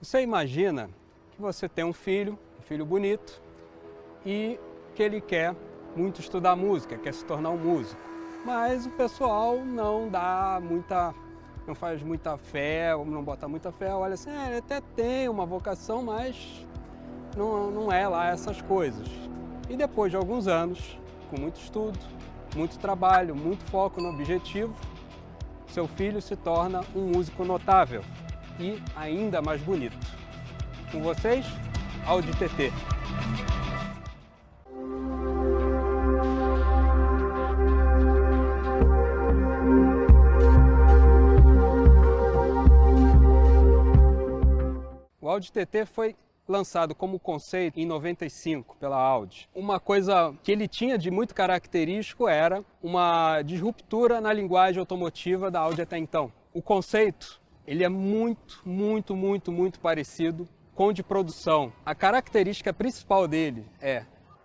Você imagina que você tem um filho bonito, e que ele quer muito estudar música, quer se tornar um músico. Mas o pessoal não faz muita fé, não bota muita fé, olha assim, ele até tem uma vocação, mas não é lá essas coisas. E depois de alguns anos, com muito estudo, muito trabalho, muito foco no objetivo, seu filho se torna um músico notável e ainda mais bonito. Com vocês, Audi TT. O Audi TT foi lançado como conceito em 95 pela Audi. Uma coisa que ele tinha de muito característico era uma disruptura na linguagem automotiva da Audi até então. O conceito, ele é muito parecido com o de produção. A característica principal dele é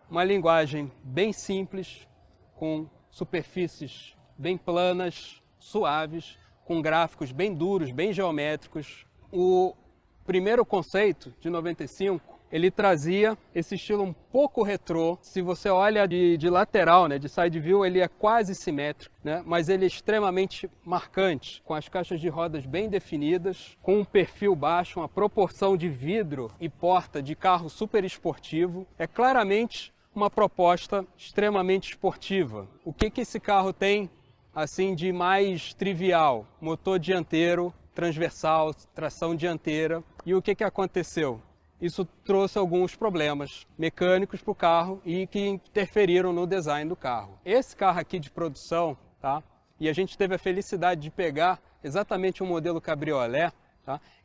uma linguagem bem simples, com superfícies bem planas, suaves, com gráficos bem duros, bem geométricos. O primeiro conceito, de 95, ele trazia esse estilo um pouco retrô. Se você olha de lateral, de side view, ele é quase simétrico, mas ele é extremamente marcante, com as caixas de rodas bem definidas, com um perfil baixo, uma proporção de vidro e porta de carro super esportivo. É claramente uma proposta extremamente esportiva. O que esse carro tem assim de mais trivial? Motor dianteiro, transversal, tração dianteira. E o que aconteceu? Isso trouxe alguns problemas mecânicos para o carro e que interferiram no design do carro. Esse carro aqui de produção, e a gente teve a felicidade de pegar exatamente um modelo cabriolé,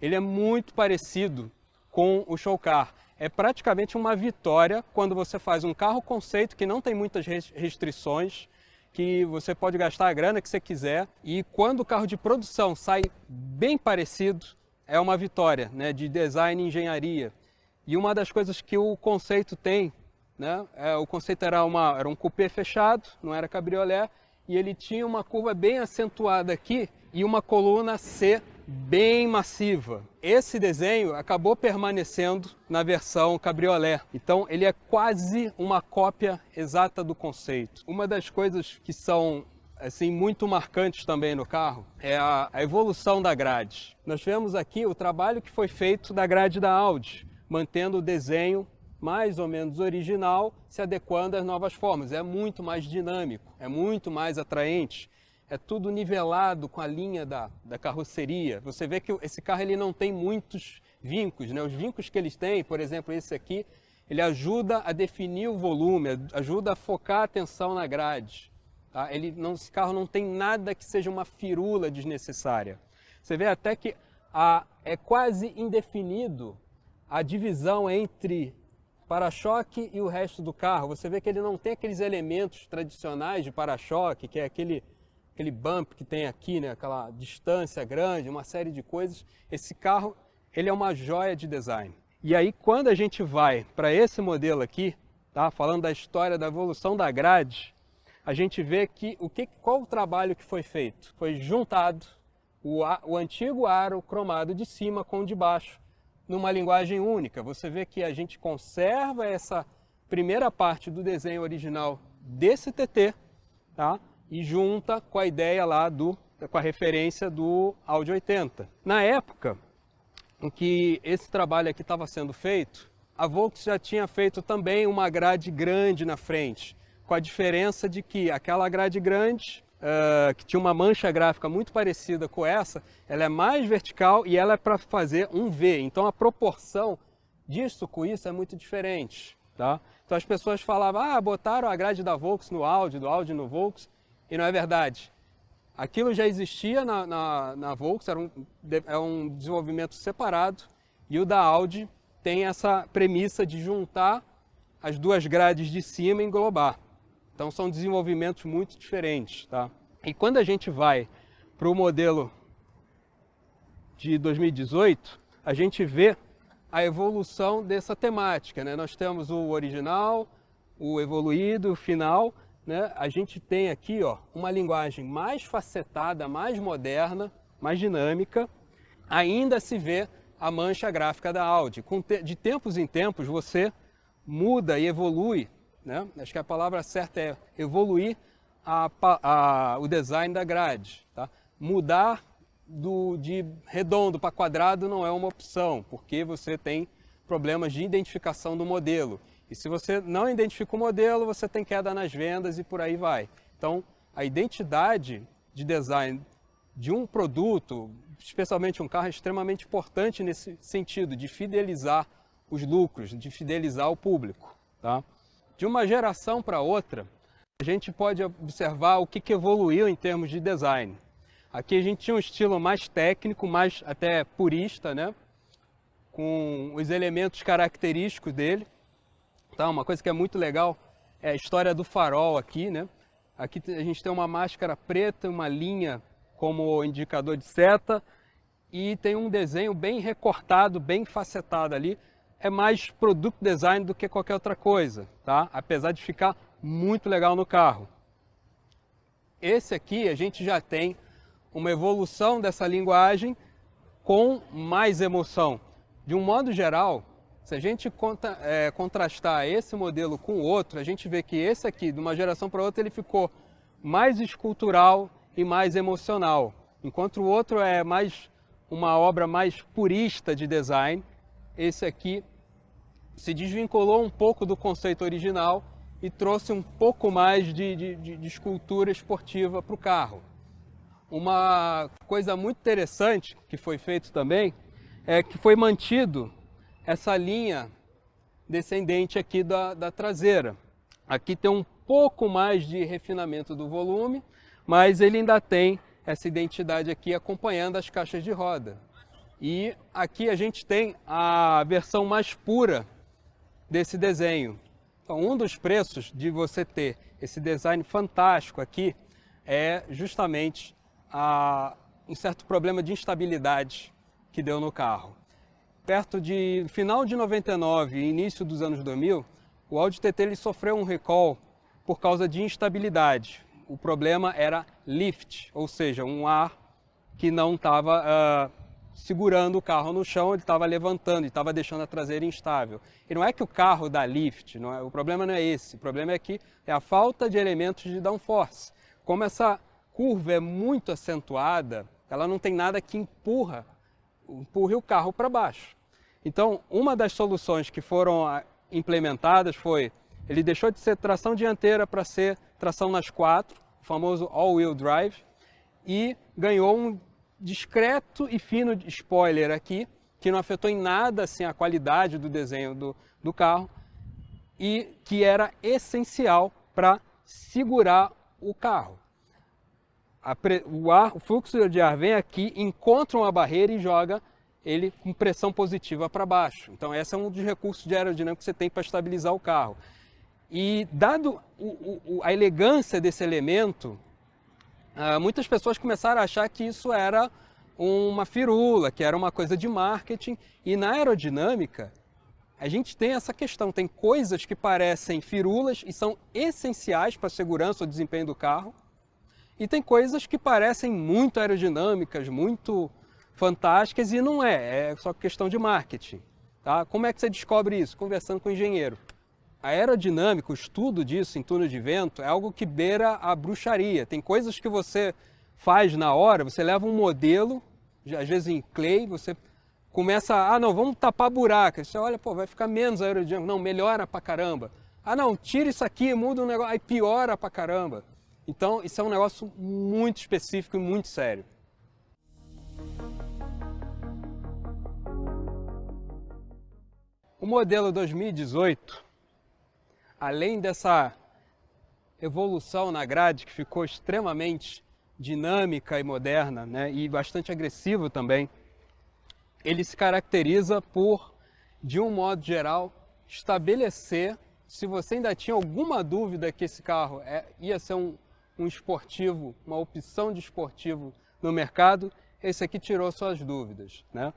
ele é muito parecido com o Show Car. É praticamente uma vitória quando você faz um carro conceito que não tem muitas restrições, que você pode gastar a grana que você quiser, e quando o carro de produção sai bem parecido, é uma vitória de design e engenharia. E uma das coisas que o conceito tem, o conceito era um coupé fechado, não era cabriolé, e ele tinha uma curva bem acentuada aqui e uma coluna C bem massiva. Esse desenho acabou permanecendo na versão cabriolé, então ele é quase uma cópia exata do conceito. Uma das coisas que são muito marcantes também no carro é a evolução da grade. Nós vemos aqui o trabalho que foi feito da grade da Audi, mantendo o desenho mais ou menos original, se adequando às novas formas. É muito mais dinâmico, é muito mais atraente. É tudo nivelado com a linha da carroceria. Você vê que esse carro ele não tem muitos vincos. Os vincos que eles têm, por exemplo, esse aqui, ele ajuda a definir o volume, ajuda a focar a atenção na grade. Esse carro não tem nada que seja uma firula desnecessária. Você vê até que é quase indefinido a divisão entre para-choque e o resto do carro. Você vê que ele não tem aqueles elementos tradicionais de para-choque, que é aquele bump que tem aqui, aquela distância grande, uma série de coisas. Esse carro, ele é uma joia de design. E aí, quando a gente vai para esse modelo aqui, falando da história da evolução da grade, a gente vê que qual o trabalho que foi feito? Foi juntado o antigo aro cromado de cima com o de baixo, numa linguagem única. Você vê que a gente conserva essa primeira parte do desenho original desse TT, e junta com a ideia lá com a referência do Audi 80. Na época em que esse trabalho aqui estava sendo feito, a Volks já tinha feito também uma grade grande na frente, com a diferença de que aquela grade grande, que tinha uma mancha gráfica muito parecida com essa, ela é mais vertical e ela é para fazer um V. Então a proporção disso com isso é muito diferente. Então as pessoas falavam, botaram a grade da Volks no Audi, do Audi no Volks, e não é verdade. Aquilo já existia na Volks, é um desenvolvimento separado, e o da Audi tem essa premissa de juntar as duas grades de cima e englobar. Então são desenvolvimentos muito diferentes. E quando a gente vai para o modelo de 2018, a gente vê a evolução dessa temática. Nós temos o original, o evoluído, o final. A gente tem aqui uma linguagem mais facetada, mais moderna, mais dinâmica. Ainda se vê a mancha gráfica da Audi. De tempos em tempos você muda e evolui, né? Acho que a palavra certa é evoluir o design da grade. Tá? Mudar de redondo para quadrado não é uma opção, porque você tem problemas de identificação do modelo. E se você não identifica o modelo, você tem queda nas vendas e por aí vai. Então, a identidade de design de um produto, especialmente um carro, é extremamente importante nesse sentido, de fidelizar os lucros, de fidelizar o público. Tá? De uma geração para outra, a gente pode observar o que evoluiu em termos de design. Aqui a gente tinha um estilo mais técnico, mais até purista, né? Com os elementos característicos dele. Tá? Uma coisa que é muito legal é a história do farol aqui, né? Aqui a gente tem uma máscara preta, uma linha como indicador de seta e tem um desenho bem recortado, bem facetado ali. É mais product design do que qualquer outra coisa, tá? Apesar de ficar muito legal no carro. Esse aqui a gente já tem uma evolução dessa linguagem com mais emoção. De um modo geral, se a gente contrastar esse modelo com o outro, a gente vê que esse aqui, de uma geração para outra, ele ficou mais escultural e mais emocional, enquanto o outro é mais uma obra mais purista de design. Esse aqui se desvinculou um pouco do conceito original e trouxe um pouco mais de escultura esportiva para o carro. Uma coisa muito interessante que foi feito também é que foi mantido essa linha descendente aqui da traseira. Aqui tem um pouco mais de refinamento do volume, mas ele ainda tem essa identidade aqui acompanhando as caixas de roda. E aqui a gente tem a versão mais pura desse desenho. Então, um dos preços de você ter esse design fantástico aqui é justamente um certo problema de instabilidade que deu no carro. Perto de final de 99 e início dos anos 2000, o Audi TT ele sofreu um recall por causa de instabilidade. O problema era lift, ou seja, um ar que não estava segurando o carro no chão, ele estava levantando e estava deixando a traseira instável. E não é que o carro dá lift, o problema não é esse, o problema é que é a falta de elementos de downforce. Como essa curva é muito acentuada, ela não tem nada que empurre o carro para baixo. Então, uma das soluções que foram implementadas foi, ele deixou de ser tração dianteira para ser tração nas quatro, o famoso all-wheel drive, e ganhou um discreto e fino spoiler aqui, que não afetou em nada assim, a qualidade do desenho do carro, e que era essencial para segurar o carro. O fluxo de ar vem aqui, encontra uma barreira e joga ele com pressão positiva para baixo. Então esse é um dos recursos de aerodinâmica que você tem para estabilizar o carro. E dado a elegância desse elemento, muitas pessoas começaram a achar que isso era uma firula, que era uma coisa de marketing. E na aerodinâmica, a gente tem essa questão, tem coisas que parecem firulas e são essenciais para a segurança ou desempenho do carro. E tem coisas que parecem muito aerodinâmicas, muito fantásticas e não é só questão de marketing. Tá? Como é que você descobre isso? Conversando com o engenheiro. A aerodinâmica, o estudo disso em túnel de vento é algo que beira a bruxaria. Tem coisas que você faz na hora, você leva um modelo, às vezes em clay, você começa, não, vamos tapar buraco. Você olha, vai ficar menos aerodinâmico. Não, melhora pra caramba. Não, tira isso aqui, muda um negócio, aí piora pra caramba. Então, isso é um negócio muito específico e muito sério. O modelo 2018, além dessa evolução na grade, que ficou extremamente dinâmica e moderna, né, e bastante agressivo também, ele se caracteriza por, de um modo geral, estabelecer, se você ainda tinha alguma dúvida que esse carro ia ser um esportivo, uma opção de esportivo no mercado, esse aqui tirou suas dúvidas, né?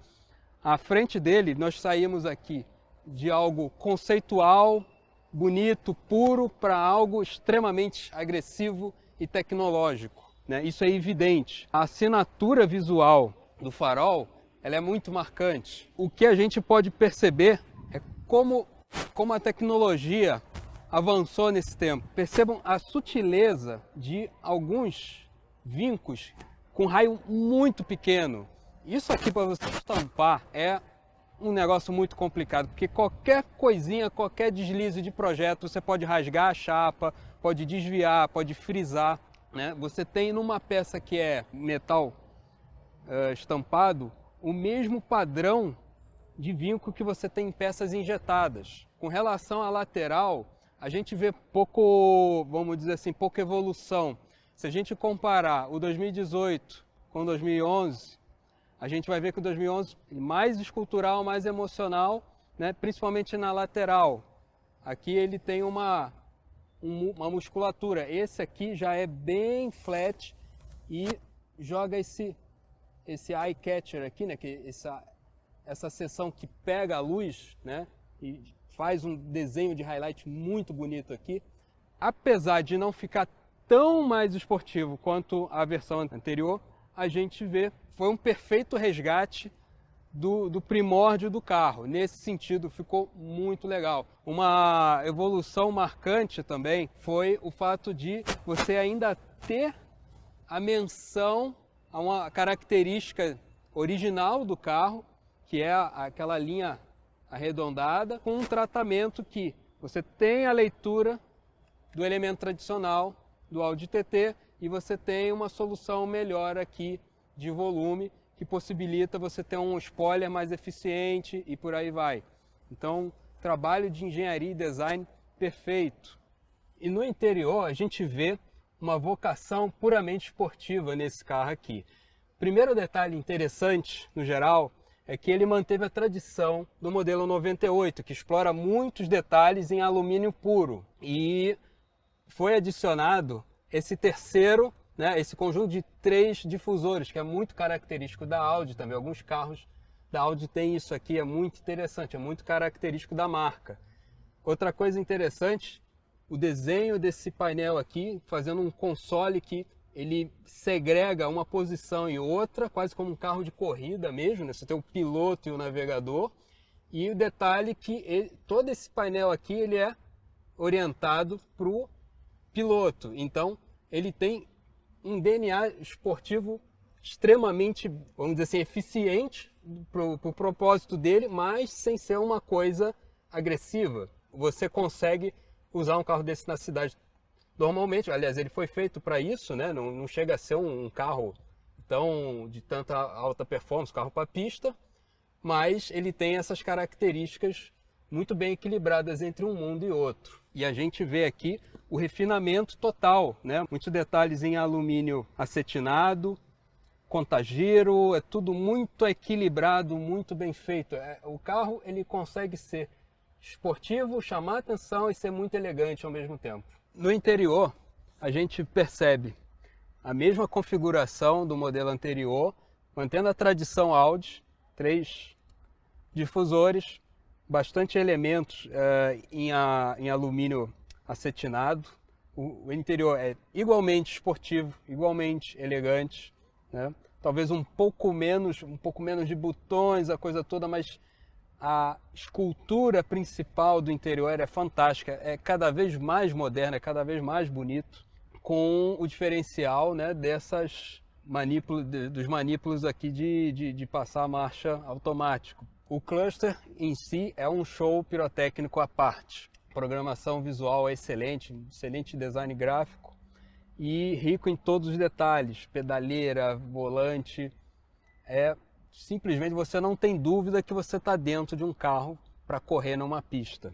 À frente dele, nós saímos aqui de algo conceitual, bonito, puro, para algo extremamente agressivo e tecnológico, né? Isso é evidente. A assinatura visual do farol ela é muito marcante. O que a gente pode perceber é como a tecnologia avançou nesse tempo. Percebam a sutileza de alguns vincos com raio muito pequeno. Isso aqui para você estampar é um negócio muito complicado, porque qualquer coisinha, qualquer deslize de projeto, você pode rasgar a chapa, pode desviar, pode frisar, né? Você tem numa peça que é metal estampado, o mesmo padrão de vinco que você tem em peças injetadas. Com relação à lateral, a gente vê pouco, vamos dizer assim, pouca evolução. Se a gente comparar o 2018 com o 2011, a gente vai ver que o 2011 é mais escultural, mais emocional, né? Principalmente na lateral. Aqui ele tem uma musculatura. Esse aqui já é bem flat e joga esse eye catcher aqui, né? Que essa seção que pega a luz, né? E faz um desenho de highlight muito bonito aqui. Apesar de não ficar tão mais esportivo quanto a versão anterior, a gente vê, foi um perfeito resgate do primórdio do carro. Nesse sentido, ficou muito legal. Uma evolução marcante também foi o fato de você ainda ter a menção a uma característica original do carro, que é aquela linha arredondada, com um tratamento que você tem a leitura do elemento tradicional do Audi TT e você tem uma solução melhor aqui de volume que possibilita você ter um spoiler mais eficiente e por aí vai. Então, trabalho de engenharia e design perfeito. E no interior a gente vê uma vocação puramente esportiva nesse carro aqui. Primeiro detalhe interessante, no geral, é que ele manteve a tradição do modelo 98, que explora muitos detalhes em alumínio puro. E foi adicionado esse terceiro, né, esse conjunto de 3 difusores, que é muito característico da Audi também. Alguns carros da Audi têm isso aqui, é muito interessante, é muito característico da marca. Outra coisa interessante, o desenho desse painel aqui, fazendo um console que ele segrega uma posição e outra, quase como um carro de corrida mesmo, né? Você tem o piloto e o navegador. E o detalhe que todo esse painel aqui ele é orientado para o piloto. Então, ele tem um DNA esportivo extremamente, vamos dizer assim, eficiente para o propósito dele, mas sem ser uma coisa agressiva. Você consegue usar um carro desse na cidade normalmente, aliás, ele foi feito para isso, né? Não chega a ser um carro de tanta alta performance, carro para pista, mas ele tem essas características muito bem equilibradas entre um mundo e outro. E a gente vê aqui o refinamento total, né? Muitos detalhes em alumínio acetinado, contagiro, é tudo muito equilibrado, muito bem feito. O carro ele consegue ser esportivo, chamar atenção e ser muito elegante ao mesmo tempo. No interior, a gente percebe a mesma configuração do modelo anterior, mantendo a tradição Audi, 3 difusores, bastante elementos em alumínio acetinado. O interior é igualmente esportivo, igualmente elegante, né? Talvez um pouco menos de botões, a coisa toda, mas a escultura principal do interior é fantástica, é cada vez mais moderna, é cada vez mais bonito, com o diferencial, né, dos manípulos aqui de passar a marcha automático. O cluster em si é um show pirotécnico à parte. A programação visual é excelente, excelente design gráfico e rico em todos os detalhes, pedaleira, volante, simplesmente você não tem dúvida que você está dentro de um carro para correr numa pista.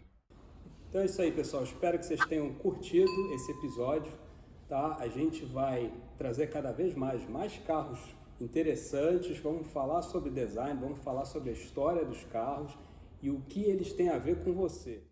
Então é isso aí, pessoal. Espero que vocês tenham curtido esse episódio. Tá? A gente vai trazer cada vez mais carros interessantes. Vamos falar sobre design, vamos falar sobre a história dos carros e o que eles têm a ver com você.